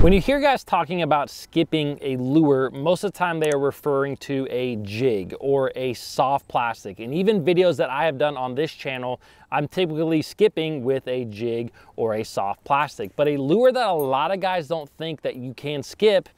When you hear guys talking about skipping a lure, most of the time they are referring to a jig or a soft plastic. And even videos that I have done on this channel, I'm typically skipping with a jig or a soft plastic. But a lure that a lot of guys don't think that you can skip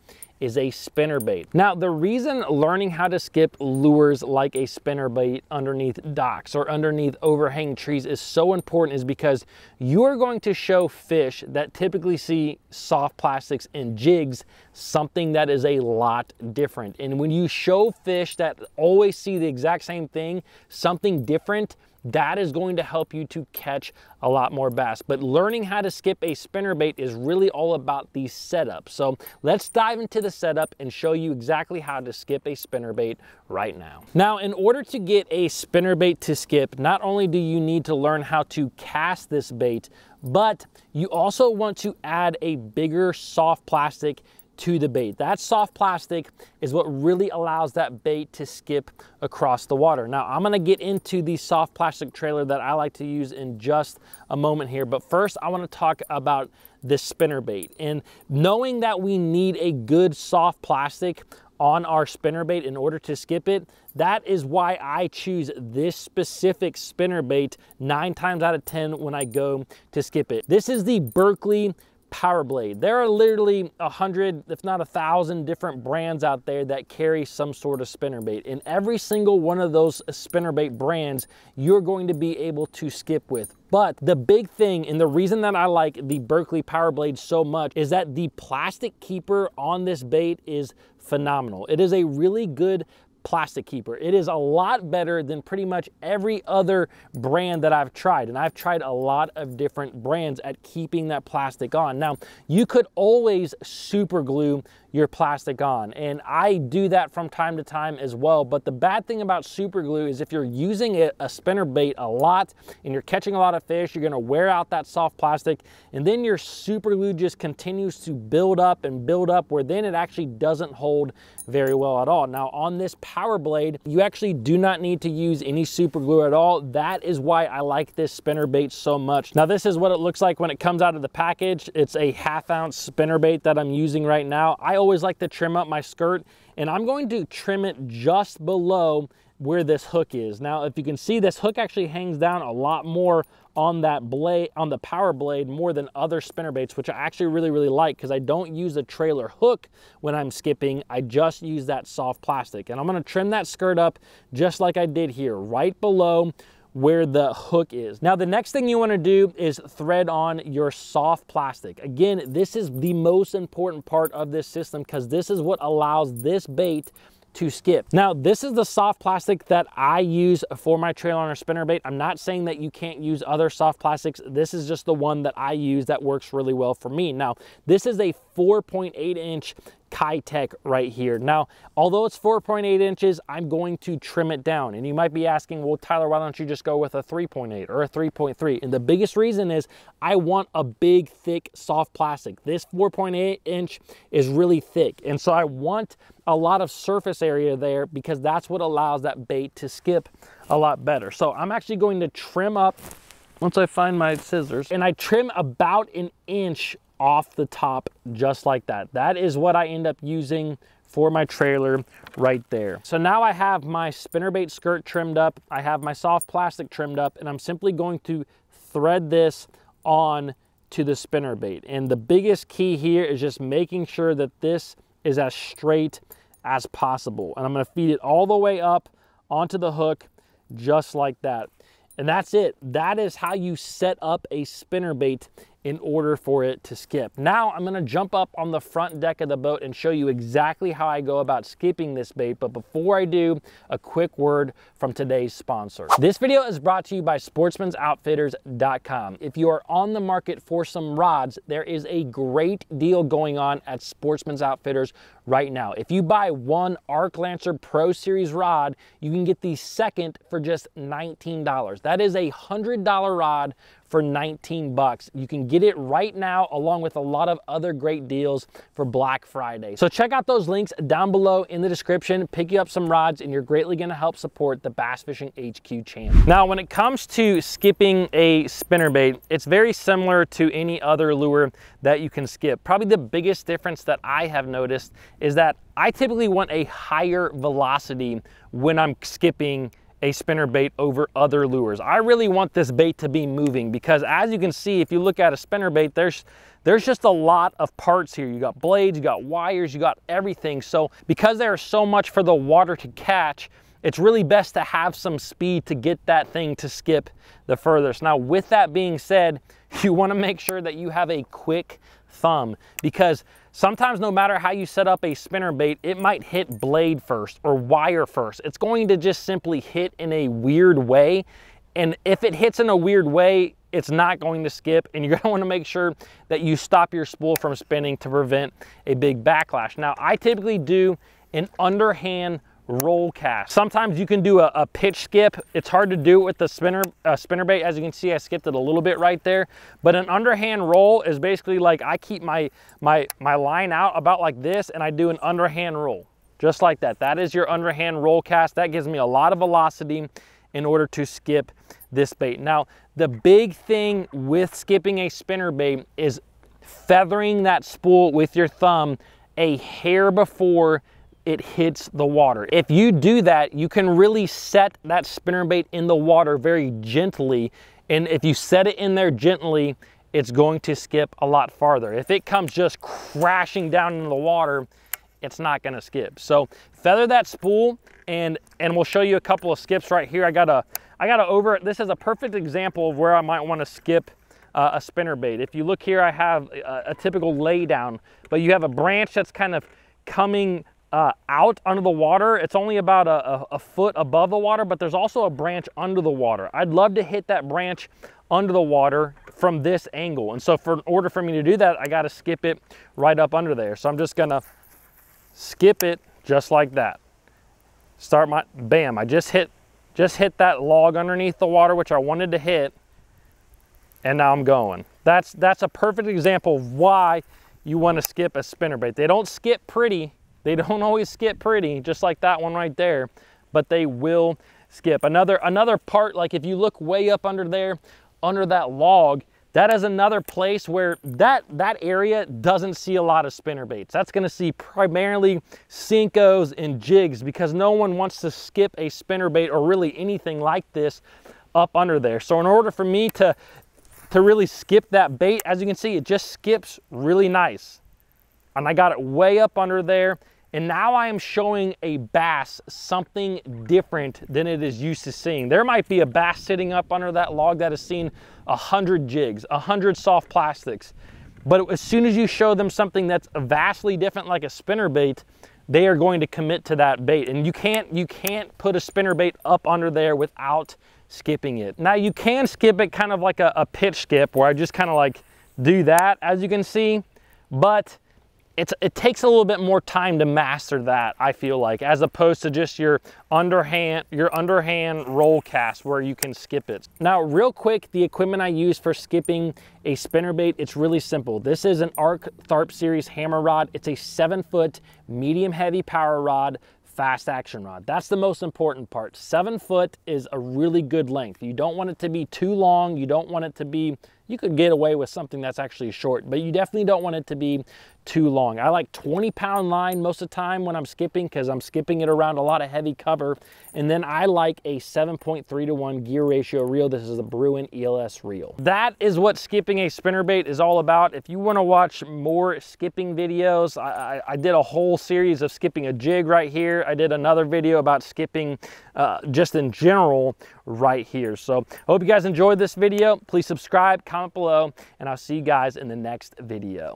is a spinnerbait. Now, the reason learning how to skip lures like a spinnerbait underneath docks or underneath overhanging trees is so important is because you are going to show fish that typically see soft plastics and jigs something that is a lot different. And when you show fish that always see the exact same thing, something different, that is going to help you to catch a lot more bass. But learning how to skip a spinnerbait is really all about the setup. So let's dive into the setup and show you exactly how to skip a spinnerbait right now. Now, in order to get a spinnerbait to skip, not only do you need to learn how to cast this bait, but you also want to add a bigger soft plastic to the bait. That soft plastic is what really allows that bait to skip across the water. Now, I'm gonna get into the soft plastic trailer that I like to use in just a moment here, but first I wanna talk about this spinnerbait. And knowing that we need a good soft plastic on our spinnerbait in order to skip it, that is why I choose this specific spinnerbait 9 times out of 10 when I go to skip it. This is the Berkley Power Blade. There are literally 100, if not 1,000 different brands out there that carry some sort of spinnerbait. In every single one of those spinnerbait brands, you're going to be able to skip with. But the big thing, and the reason that I like the Berkley Power Blade so much, is that the plastic keeper on this bait is phenomenal. It is a really good plastic keeper. It is a lot better than pretty much every other brand that I've tried. And I've tried a lot of different brands at keeping that plastic on. Now, you could always super glue your plastic on, and I do that from time to time as well. But the bad thing about super glue is if you're using a spinnerbait a lot and you're catching a lot of fish, you're gonna wear out that soft plastic, and then your super glue just continues to build up and build up, where then it actually doesn't hold very well at all. Now, on this Power Blade, you actually do not need to use any super glue at all. That is why I like this spinnerbait so much. Now, this is what it looks like when it comes out of the package. It's a 1/2 ounce spinnerbait that I'm using right now. I always like to trim up my skirt, and I'm going to trim it just below where this hook is. Now, if you can see, this hook actually hangs down a lot more on that blade, on the Power Blade, more than other spinnerbaits, which I actually really like, because I don't use a trailer hook when I'm skipping. I just use that soft plastic. And I'm gonna trim that skirt up just like I did here, right below where the hook is. Now, the next thing you wanna do is thread on your soft plastic. Again, this is the most important part of this system, because this is what allows this bait to skip. Now, this is the soft plastic that I use for my trailer on our spinnerbait. I'm not saying that you can't use other soft plastics. This is just the one that I use that works really well for me. Now, this is a 4.8 inch Kitech right here. Now, although it's 4.8 inches, I'm going to trim it down. And you might be asking, well, Tyler, why don't you just go with a 3.8 or a 3.3? And the biggest reason is I want a big, thick, soft plastic. This 4.8 inch is really thick. And so I want a lot of surface area there, because that's what allows that bait to skip a lot better. So I'm actually going to trim up, once I find my scissors, and I trim about 1 inch off the top, just like that. That is what I end up using for my trailer right there. So now I have my spinnerbait skirt trimmed up, I have my soft plastic trimmed up, and I'm simply going to thread this on to the spinnerbait. And the biggest key here is just making sure that this is as straight as possible. And I'm gonna feed it all the way up onto the hook, just like that. And that's it. That is how you set up a spinnerbait in order for it to skip. Now I'm gonna jump up on the front deck of the boat and show you exactly how I go about skipping this bait. But before I do, a quick word from today's sponsor. This video is brought to you by sportsmansoutfitters.com. If you are on the market for some rods, there is a great deal going on at Sportsman's Outfitters right now. If you buy one Arc Lancer Pro Series rod, you can get the second for just $19. That is a $100 rod for 19 bucks. You can get it right now along with a lot of other great deals for Black Friday. So check out those links down below in the description, pick you up some rods, and you're greatly gonna help support the Bass Fishing HQ channel. Now, when it comes to skipping a spinnerbait, it's very similar to any other lure that you can skip. Probably the biggest difference that I have noticed is that I typically want a higher velocity when I'm skipping a spinnerbait over other lures. I really want this bait to be moving because, as you can see, if you look at a spinnerbait, there's just a lot of parts here. You got blades, you got wires, you got everything. So because there's so much for the water to catch, it's really best to have some speed to get that thing to skip the furthest. Now, with that being said, you want to make sure that you have a quick thumb, because sometimes no matter how you set up a spinnerbait, it might hit blade first or wire first. It's going to just simply hit in a weird way. And if it hits in a weird way, it's not going to skip, and you're gonna wanna make sure that you stop your spool from spinning to prevent a big backlash. Now, I typically do an underhand roll cast. Sometimes you can do a pitch skip. It's hard to do it with the spinnerbait. As you can see, I skipped it a little bit right there. But an underhand roll is basically like I keep my line out about like this, and I do an underhand roll, just like that. That is your underhand roll cast. That gives me a lot of velocity in order to skip this bait. Now, the big thing with skipping a spinnerbait is feathering that spool with your thumb a hair before it hits the water. If you do that, you can really set that spinnerbait in the water very gently. And if you set it in there gently, it's going to skip a lot farther. If it comes just crashing down into the water, it's not gonna skip. So feather that spool, and we'll show you a couple of skips right here. I got a this is a perfect example of where I might wanna skip a spinnerbait. If you look here, I have a typical lay down, but you have a branch that's kind of coming out under the water. It's only about a foot above the water, but there's also a branch under the water. I'd love to hit that branch under the water from this angle. And so in order for me to do that, I got to skip it right up under there. So I'm just gonna skip it just like that. Start my, bam, I just hit that log underneath the water, which I wanted to hit, and now I'm going. That's a perfect example of why you want to skip a spinnerbait. They don't skip pretty. They don't always skip pretty, just like that one right there, but they will skip. Another part, like if you look way up under there, under that log, that is another place where that area doesn't see a lot of spinnerbaits. That's gonna see primarily Senkos and jigs, because no one wants to skip a spinnerbait or really anything like this up under there. So in order for me to really skip that bait, as you can see, it just skips really nice. And I got it way up under there. And now I am showing a bass something different than it is used to seeing. There might be a bass sitting up under that log that has seen 100 jigs, 100 soft plastics. But as soon as you show them something that's vastly different, like a spinnerbait, they are going to commit to that bait. And you can't put a spinnerbait up under there without skipping it. Now you can skip it kind of like a pitch skip, where I just kind of like do that, as you can see, but it takes a little bit more time to master that, I feel like, as opposed to just your underhand roll cast where you can skip it. Now, real quick, the equipment I use for skipping a spinnerbait, it's really simple. This is an ARC Tharp Series hammer rod. It's a 7-foot medium heavy power rod, fast action rod. That's the most important part. 7 foot is a really good length. You don't want it to be too long. You don't want it to be, you could get away with something that's actually short, but you definitely don't want it to be too long. I like 20-pound line most of the time when I'm skipping, because I'm skipping it around a lot of heavy cover. And then I like a 7.3-to-1 gear ratio reel. This is a Bruin ELS reel. That is what skipping a spinnerbait is all about. If you want to watch more skipping videos, I did a whole series of skipping a jig right here. I did another video about skipping just in general right here. So I hope you guys enjoyed this video. Please subscribe, comment below, and I'll see you guys in the next video.